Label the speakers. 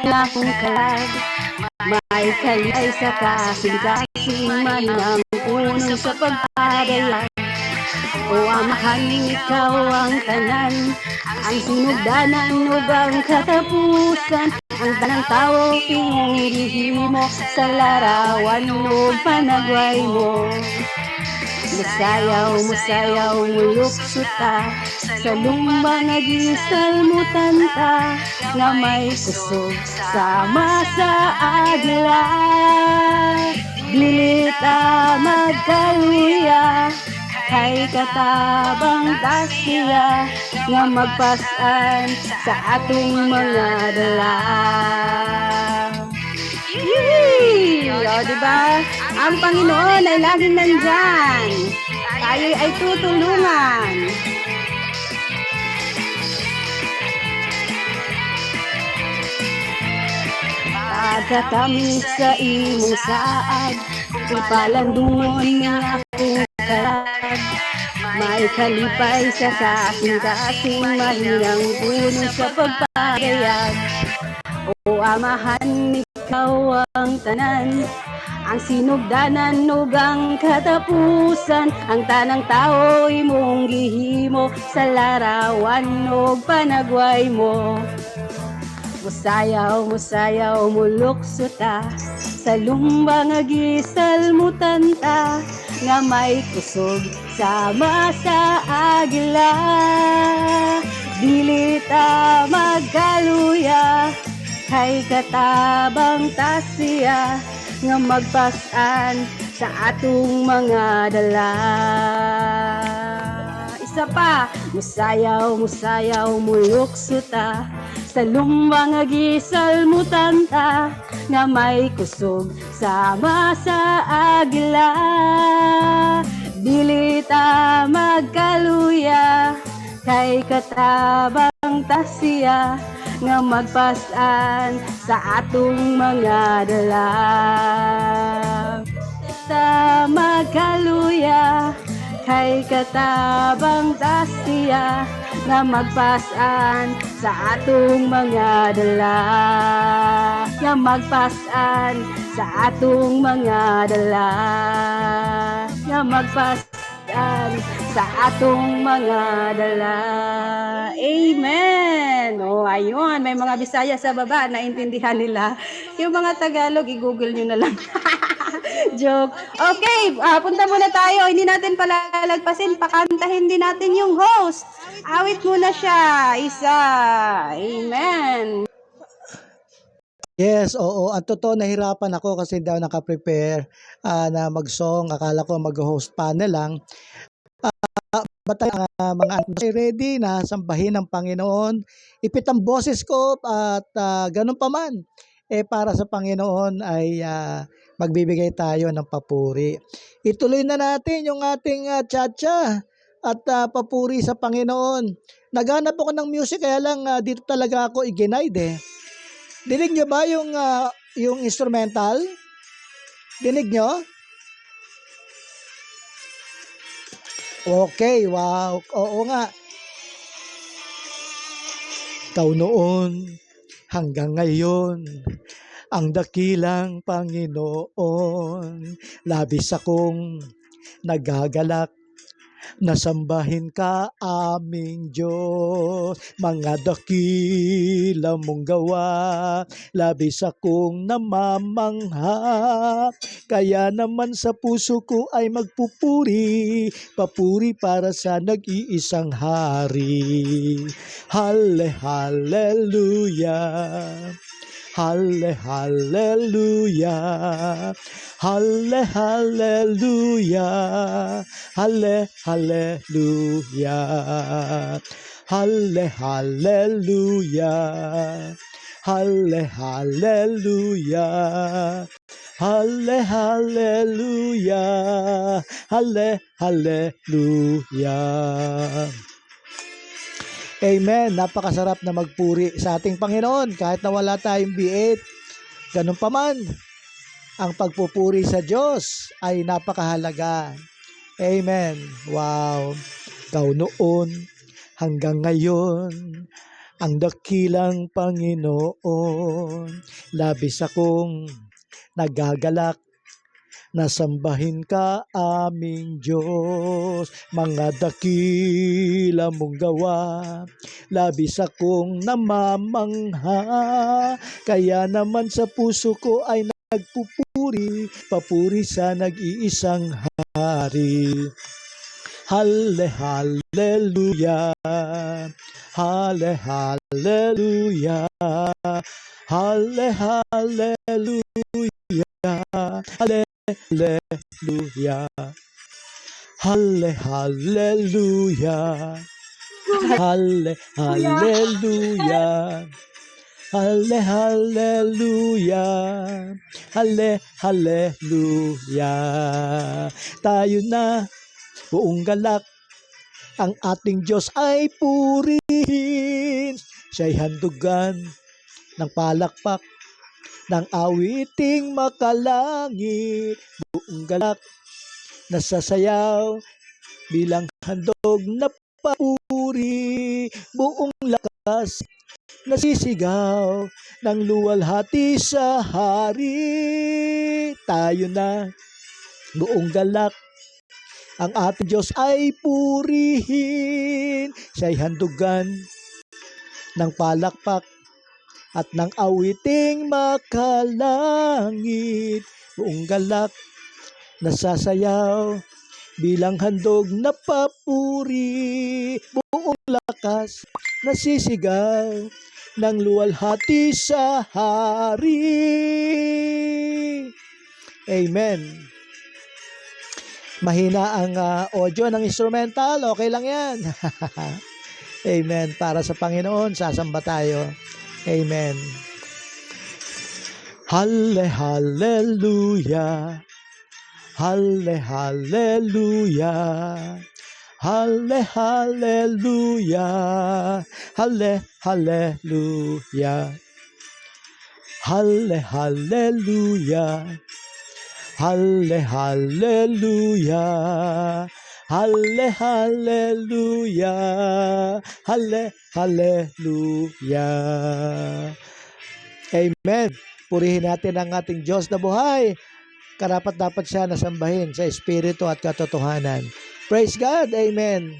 Speaker 1: akong kalag. May kalay sa kasing-kasing mahinang puno sa pagpadayag. O amahan, ikaw ang tanan, ang sinugdanan ug ang katapusan. Ang tanang tao imong gihimo sa larawan ug panagway mo. Musayaw, mulukso ta, sa lumbang nagisal mo tanta, nga may kusog sama sa agla. Dili ta magkaluya, kay katabang tasya, nga magpasan sa atong mga dala. Yee! O, diba? Ang Panginoon ay laging nandyan. Tayo ay tutulungan. Pagkatamis sa imong saad, ipalandungon nga akong kalag. May kalipay sa kasing-kasing mahinang puno sa pagpapayag. O amahan, ikaw ang tanan, ang sinugdanan ug ang katapusan. Ang tanang tao imong gihimo sa larawan ug panagway mo. Musayaw, mulukso ta, sa lumbang agisal mo tanta, nga may kusog sama sa agila. Dili ta magkaluya, kay katabang tasya, nga magpasan sa atong mga dala. Isa pa, musayaw, mulukso ta, sa lumbang agisal mo tanta, nga may kusog sama sa agila. Dili ta magkaluya, kay katabang tasya, nga magpasan sa atong mga dala. Ta magkaluya, kay katabang tasya, nga magpasan sa atong mga dala. Nga magpasan sa atong mga dala. Nga magpasan sa atong mga dala. Amen! O, ayun, may mga Bisaya sa baba, naintindihan nila. Yung mga Tagalog, i-google nyo na lang. Joke. Okay, punta muna tayo. Hindi natin palalagpasin, pakantahin din natin yung host. Awit muna siya. Isa. Amen.
Speaker 2: Yes, oo. At totoo, nahirapan ako kasi hindi ako nakaprepare na mag-song. Akala ko mag-host panel lang. Mga anak ay ready na sambahin ng Panginoon. Ipit ang boses ko at ganun pa man. Para sa Panginoon ay magbibigay tayo ng papuri. Ituloy na natin yung ating tsa-tsa at papuri sa Panginoon. Naghanap ako ng music kaya lang dito talaga ako i-guide. Dinig nyo ba yung instrumental? Dinig nyo? Okay, wow. Oo nga. Ikaw noon hanggang ngayon, ang dakilang Panginoon, labis akong nagagalak, nasambahin ka aming Diyos. Mga dakila mong gawa, labis akong namamangha. Kaya naman sa puso ko ay magpupuri, papuri para sa nag-iisang hari. Hallelujah. Hallelujah. Hallelujah. Hallelujah. Hallelujah. Hallelujah. Hallelujah. Hallelujah. Amen. Napakasarap na magpuri sa ating Panginoon kahit na wala tayong B8. Ganun pa man, ang pagpupuri sa Diyos ay napakahalaga. Amen. Wow. Ikaw noon hanggang ngayon, ang dakilang Panginoon. Labis akong nagagalak na sambahin ka aming Diyos. Mga dakila mong gawa, labis akong namamangha. Kaya naman sa puso ko ay nagpupuri, papuri sa nag-iisang hari. Halle, hallelujah. Halle, hallelujah. Halle, hallelujah. Halle, hallelujah. Halle, hallelujah. Halle, hallelujah. Halle, hallelujah. Halle, hallelujah. Tayo na, buong galak, ang ating Diyos ay purihin. Siya'y handugan ng palakpak, ng awiting makalangit. Buong galak, nasasayaw bilang handog na papuri. Buong lakas, nasisigaw ng luwalhati sa hari. Tayo na, buong galak, ang ating Diyos ay purihin. Siya'y handugan ng palakpak at ng awiting makalangit. Buong galak, nasasayaw bilang handog na papuri. Buong lakas, nasisigaw ng luwalhati sa hari. Amen. Mahina ang audio ng instrumental, okay lang yan. Amen. Para sa Panginoon, sasamba tayo. Amen. Halle, hallelujah. Halle, hallelujah. Halle, hallelujah. Halle, hallelujah. Halle, hallelujah. Halle, hallelujah. Halle, hallelujah. Halle, hallelujah. Amen. Purihin natin ang ating Diyos na buhay. Karapat dapat siya nasambahin sa espiritu at katotohanan. Praise God. Amen.